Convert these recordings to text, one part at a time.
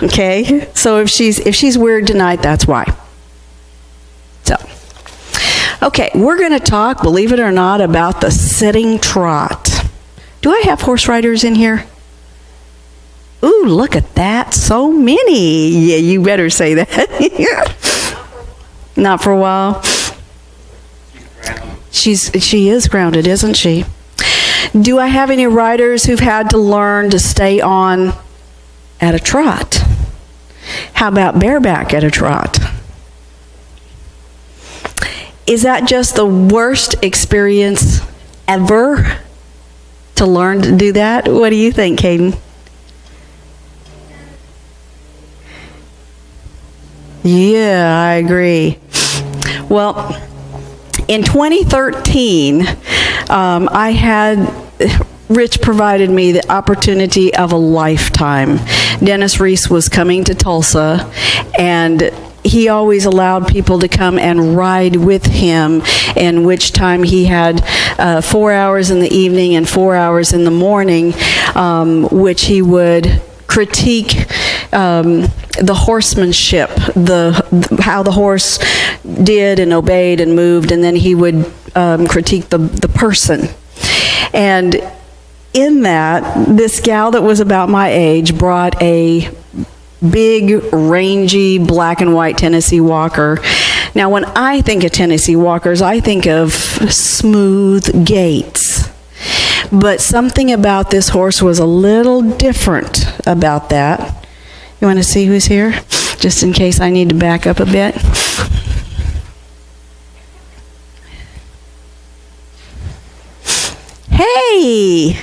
Okay? So if she's weird tonight, that's why. So, okay, we're going to talk, believe it or not, about the sitting trot. Do I have horse riders in here? Ooh, look at that. So many. Yeah, you better say that. Not for a while. She is grounded, isn't she? Do I have any riders who've had to learn to stay on at a trot? How about bareback at a trot? Is that just the worst experience ever to learn to do that? What do you think, Caden? Yeah, I agree. Well, in 2013, Rich provided me the opportunity of a lifetime. Dennis Reese was coming to Tulsa, and he always allowed people to come and ride with him, in which time he had 4 hours in the evening and 4 hours in the morning, which he would critique the horsemanship, how the horse did and obeyed and moved, and then he would critique the person. And in that, this gal that was about my age brought a big, rangy, black and white Tennessee Walker. Now, when I think of Tennessee Walkers, I think of smooth gaits. But something about this horse was a little different about that. You want to see who's here? Just in case I need to back up a bit. Hey!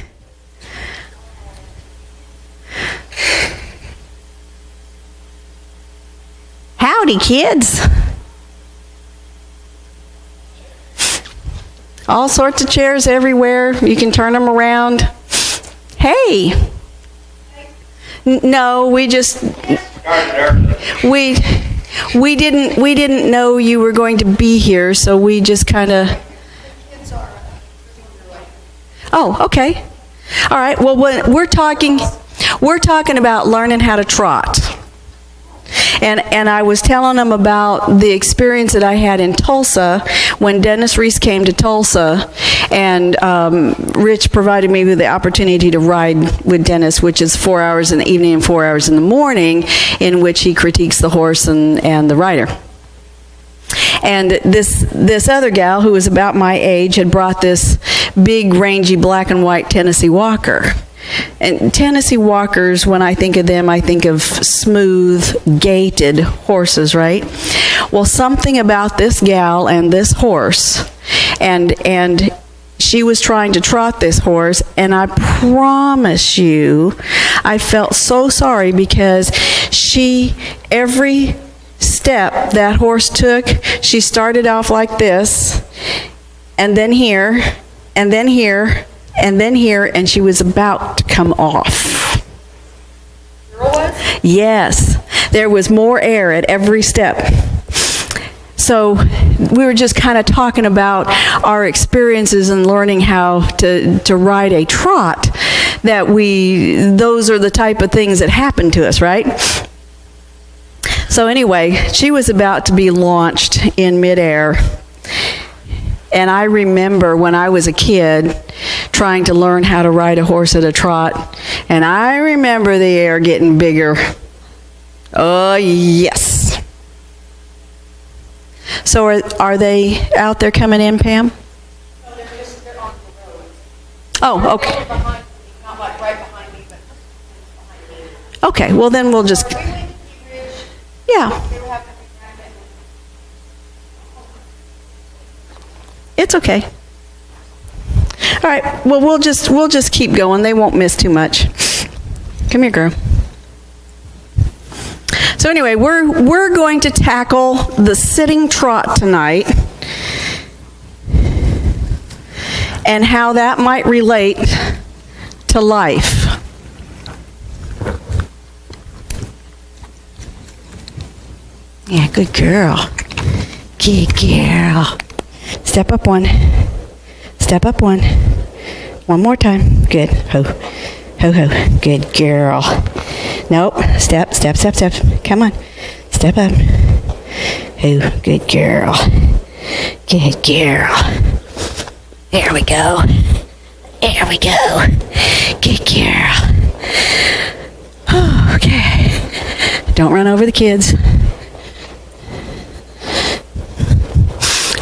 Howdy, kids. All sorts of chairs everywhere. You can turn them around. Hey. No, we didn't know you were going to be here, so we just kind of. Oh, okay. All right. Well, we're talking about learning how to trot. And I was telling them about the experience that I had in Tulsa when Dennis Reese came to Tulsa, and Rich provided me with the opportunity to ride with Dennis, which is 4 hours in the evening and 4 hours in the morning, in which he critiques the horse and the rider. And this other gal who was about my age had brought this big, rangy, black and white Tennessee Walker. And Tennessee Walkers, when I think of them, I think of smooth, gaited horses, right? Well, something about this gal and this horse, and she was trying to trot this horse, and I promise you, I felt so sorry because every step that horse took, she started off like this, and then here, and then here, and then here, and she was about to come off. Girl was? Yes. There was more air at every step. So we were just kind of talking about our experiences and learning how to ride a trot, those are the type of things that happen to us, right? So anyway, she was about to be launched in midair. And I remember when I was a kid trying to learn how to ride a horse at a trot, and I remember the air getting bigger. Oh, yes. So are they out there coming in, Pam? No, they're on the road. Oh, okay. They're behind me, not like right behind me, but behind me. Okay, well then we'll just... Yeah. It's okay. All right. Well, we'll just keep going. They won't miss too much. Come here, girl. So anyway, we're going to tackle the sitting trot tonight and how that might relate to life. Yeah, good girl. Good girl. Step up one. Step up one. One more time. Good. Ho. Ho, ho. Good girl. Nope. Step, step, step, step. Come on. Step up. Oh, good girl. Good girl. There we go. There we go. Good girl. Okay. Don't run over the kids.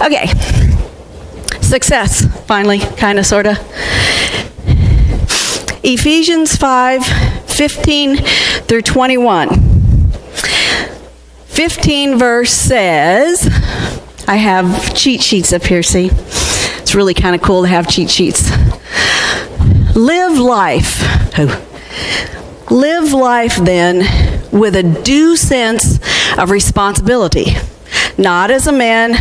Okay. Success, finally, kind of, sort of. Ephesians 5:15 through 21. 15 verse says, I have cheat sheets up here, see? It's really kind of cool to have cheat sheets. Live life. Live life then with a due sense of responsibility, not as a man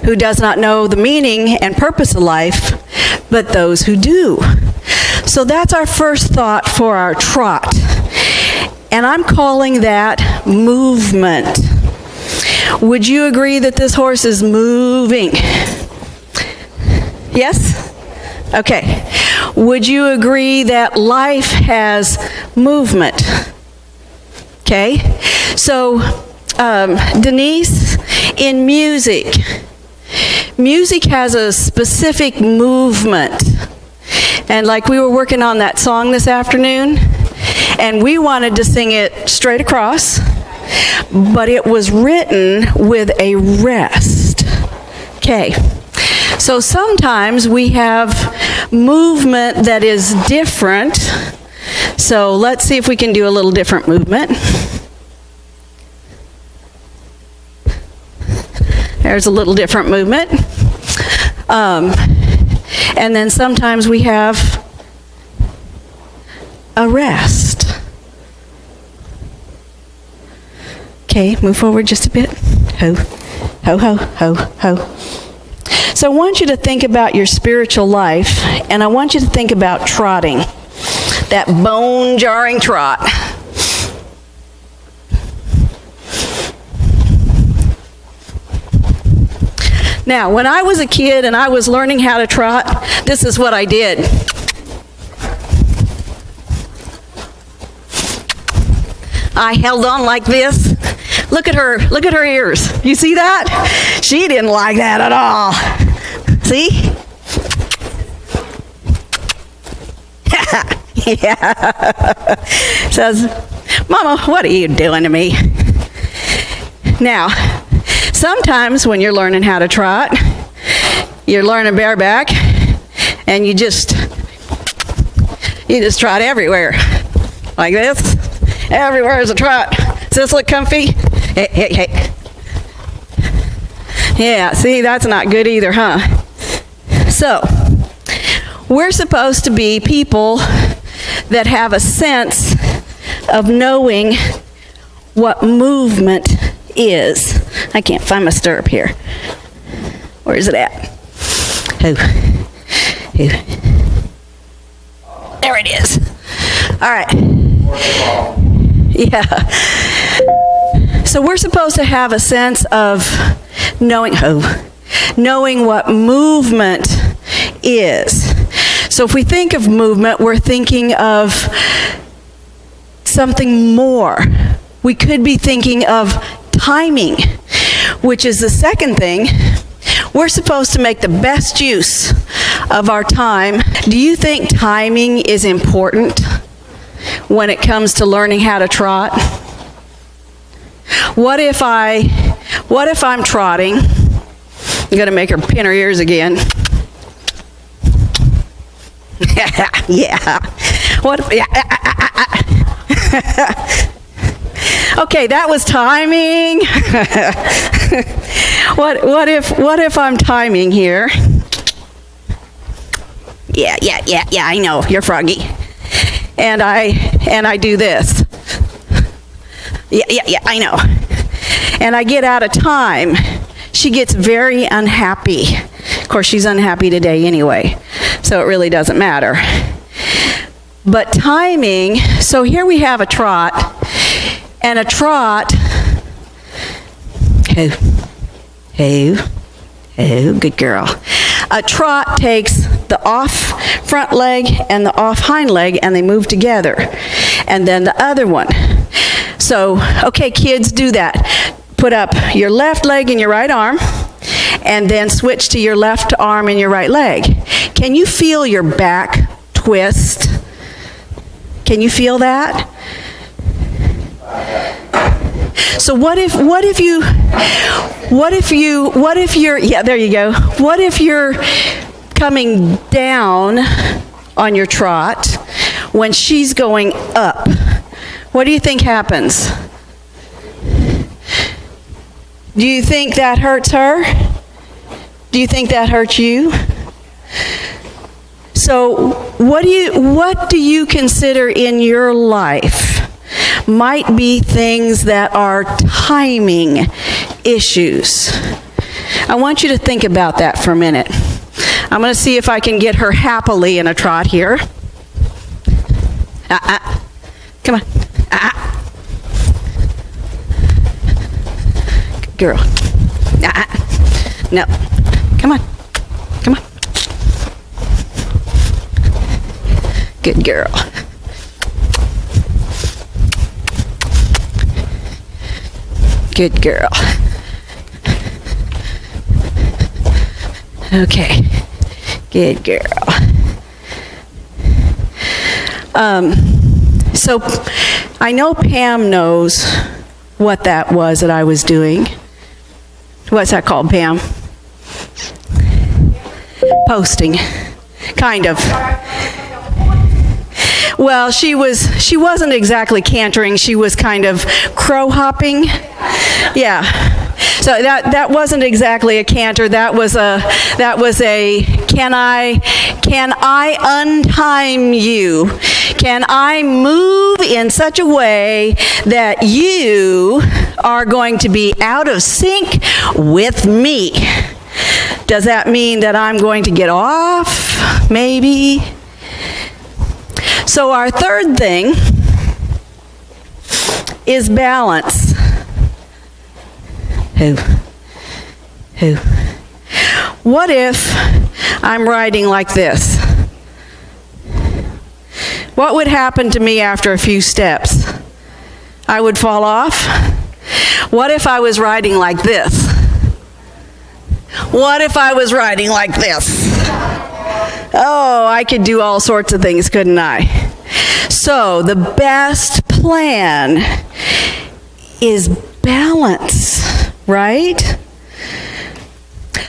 who does not know the meaning and purpose of life, but those who do. So that's our first thought for our trot. And I'm calling that movement. Would you agree that this horse is moving? Yes? Okay. Would you agree that life has movement? Okay. So, Denise, in music has a specific movement. And like we were working on that song this afternoon, and we wanted to sing it straight across, but it was written with a rest. Okay. So sometimes we have movement that is different. So let's see if we can do a little different movement. There's a little different movement. And then sometimes we have a rest. Okay, move forward just a bit. Ho, ho, ho, ho, ho. So I want you to think about your spiritual life, and I want you to think about trotting, that bone-jarring trot. Now, when I was a kid and I was learning how to trot, this is what I did. I held on like this. Look at her ears. You see that? She didn't like that at all. See? Yeah. Says, Mama, what are you doing to me? Now, sometimes when you're learning how to trot, you're learning bareback, and you just trot everywhere. Like this. Everywhere is a trot. Does this look comfy? Hey, hey, hey. Yeah, see, that's not good either, huh? So, we're supposed to be people that have a sense of knowing what movement is. I can't find my stirrup here. Where is it at? Oh. There it is. All right. Yeah. So we're supposed to have a sense of knowing what movement is. So if we think of movement, we're thinking of something more. We could be thinking of timing, which is the second thing. We're supposed to make the best use of our time. Do you think timing is important when it comes to learning how to trot? What if I'm trotting? I'm going to make her pin her ears again. Yeah. What? Okay, that was timing. What if I'm timing here? Yeah, I know, you're froggy. And I do this. Yeah, I know. And I get out of time. She gets very unhappy. Of course, she's unhappy today anyway, so it really doesn't matter. But timing, so here we have a trot, and a trot, good girl. A trot takes the off front leg and the off hind leg, and they move together. And then the other one. So, okay, kids, do that. Put up your left leg and your right arm, and then switch to your left arm and your right leg. Can you feel your back twist? Can you feel that? So what if you're, yeah, there you go. What if you're coming down on your trot when she's going up? What do you think happens? Do you think that hurts her? Do you think that hurts you? So what do you consider in your life might be things that are timing issues? I want you to think about that for a minute. I'm going to see if I can get her happily in a trot here. Come on. Good girl. No. Come on. Come on. Good girl. Good girl. Okay. Good girl. So I know Pam knows what that was that I was doing. What's that called, Pam? Posting. Kind of. Well, she wasn't exactly cantering. She was kind of crow hopping. Yeah. So that wasn't exactly a canter. That was a can I untime you? Can I move in such a way that you are going to be out of sync with me? Does that mean that I'm going to get off? Maybe. So our third thing is balance. Who? What if I'm riding like this? What would happen to me after a few steps? I would fall off. What if I was riding like this? What if I was riding like this? Oh, I could do all sorts of things, couldn't I? So the best plan is balance, right?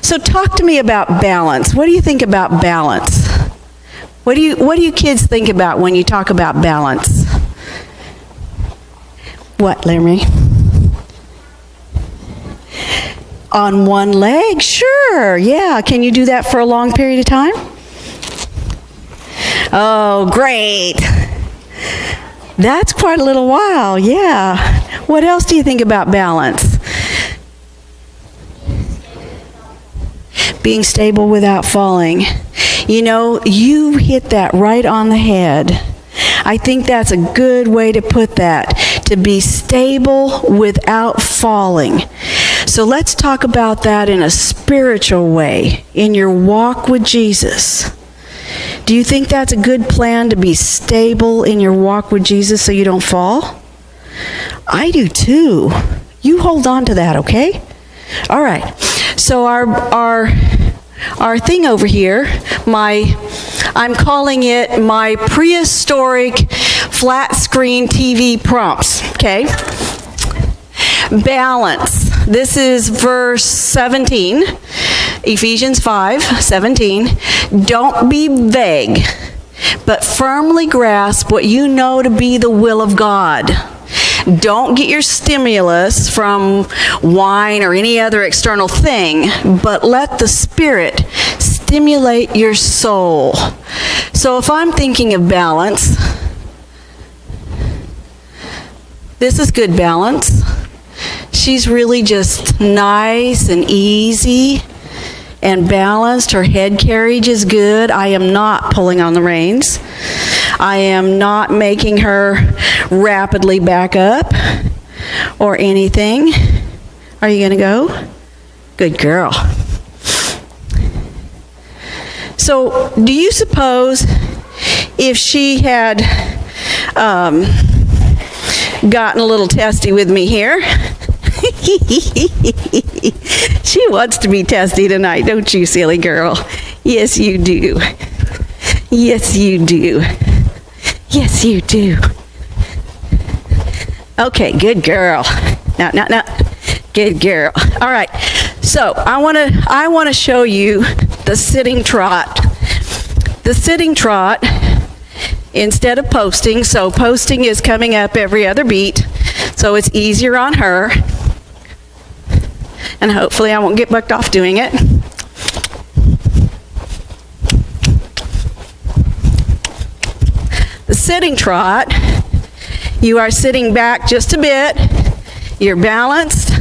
So talk to me about balance. What do you think about balance? What do you kids think about when you talk about balance? What, Larry? On one leg? Sure, yeah. Can you do that for a long period of time? Oh, great. That's quite a little while, yeah. What else do you think about balance? Being stable without falling. You know, you hit that right on the head. I think that's a good way to put that, to be stable without falling. So let's talk about that in a spiritual way, in your walk with Jesus. Do you think that's a good plan, to be stable in your walk with Jesus so you don't fall? I do too. You hold on to that, okay? All right. So our thing over here, I'm calling it my prehistoric flat screen TV prompts, okay? Balance. This is verse 17, Ephesians 5:17. Don't be vague, but firmly grasp what you know to be the will of God. Don't get your stimulus from wine or any other external thing, but let the Spirit stimulate your soul. So if I'm thinking of balance, this is good balance. She's really just nice and easy and balanced. Her head carriage is good. I am not pulling on the reins. I am not making her rapidly back up or anything. Are you going to go? Good girl. So, do you suppose if she had gotten a little testy with me here. She wants to be testy tonight, don't you, silly girl? Yes, you do. Yes, you do. Yes, you do. Okay, good girl. No. Good girl. All right. So I want to show you the sitting trot. The sitting trot instead of posting. So posting is coming up every other beat, so it's easier on her. And hopefully I won't get bucked off doing it. The sitting trot, you are sitting back just a bit. You're balanced.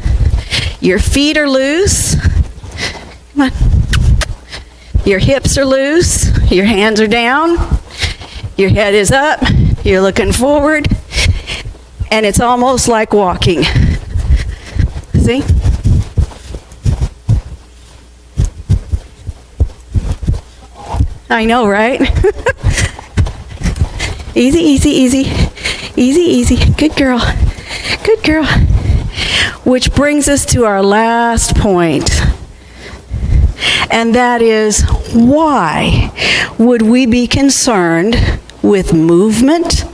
Your feet are loose. Come on. Your hips are loose. Your hands are down. Your head is up. You're looking forward. And it's almost like walking. See? I know, right? Easy, easy, easy. Easy, easy. Good girl. Good girl. Which brings us to our last point. And that is, why would we be concerned with movement,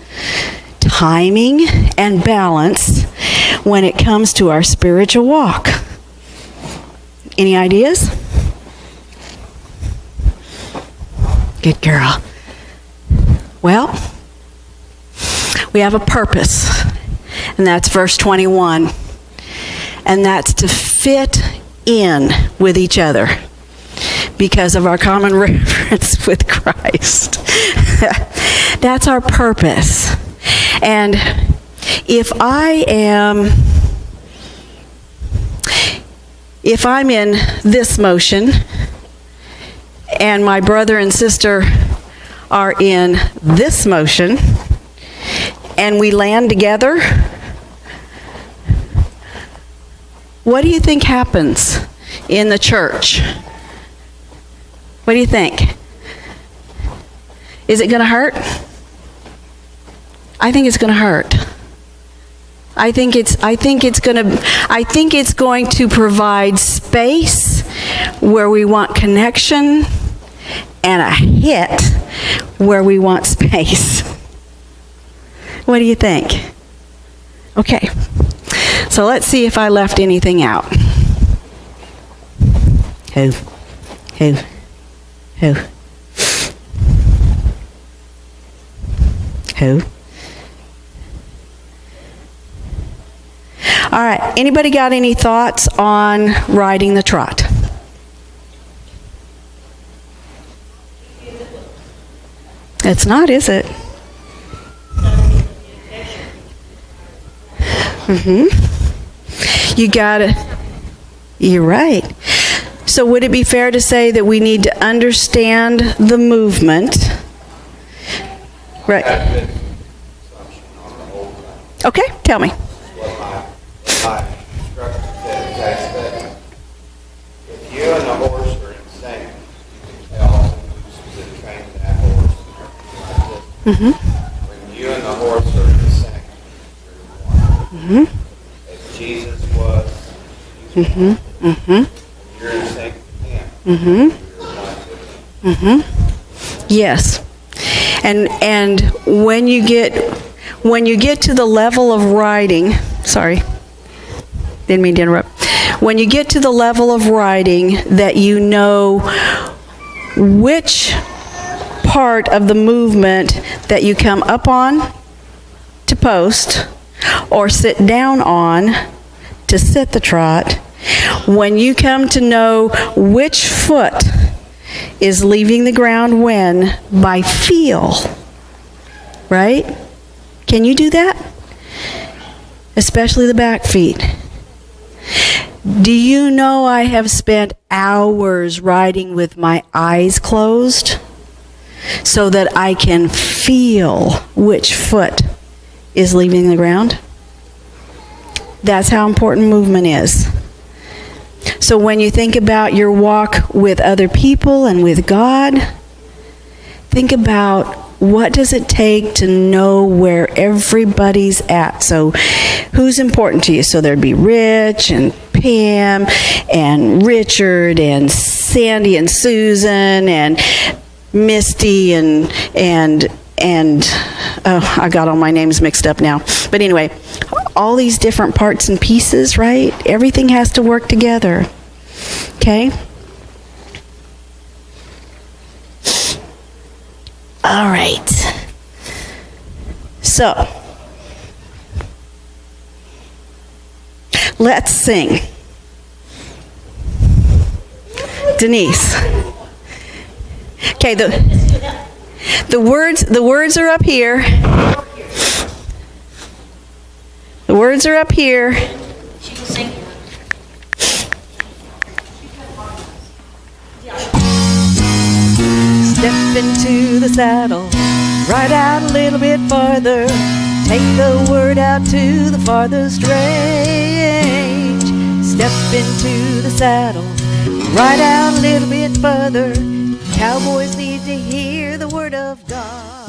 timing, and balance when it comes to our spiritual walk? Any ideas? Good girl. Well, we have a purpose, and that's verse 21. And that's to fit in with each other because of our common reference with Christ. That's our purpose. And if I'm in this motion and my brother and sister are in this motion and we land together, what do you think happens in the church? What do you think? Is it going to hurt? I think it's going to hurt. I think it's going to provide space where we want connection and a hit where we want space. What do you think? Okay. So let's see if I left anything out. Who? All right. Anybody got any thoughts on riding the trot? It's not, is it? You gotta, you're right. So would it be fair to say that we need to understand the movement? Right. Okay, tell me. My instructor said that if you and the horse are in sync, you can tell who's to train that horse and everything like this. When you and the horse are in sync, you're one. As Jesus was, he's one. You're in sync with him. You're one with him. Yes. And when you get to the level of riding, sorry, didn't mean to interrupt. When you get to the level of riding that you know which part of the movement that you come up on to post or sit down on to sit the trot, when you come to know which foot is leaving the ground when by feel, right? Can you do that? Especially the back feet. Do you know I have spent hours riding with my eyes closed so that I can feel which foot is leaving the ground? That's how important movement is. So when you think about your walk with other people and with God, think about What does it take to know where everybody's at? So who's important to you? So there'd be Rich and Pam and Richard and Sandy and Susan and Misty and oh, I got all my names mixed up now. But anyway, all these different parts and pieces, right? Everything has to work together. Okay? All right. So, let's sing. Denise. Okay, the words are up here. The words are up here. She can sing. Step into the saddle, ride out a little bit farther, take the word out to the farthest range. Step into the saddle, ride out a little bit further, cowboys need to hear the word of God.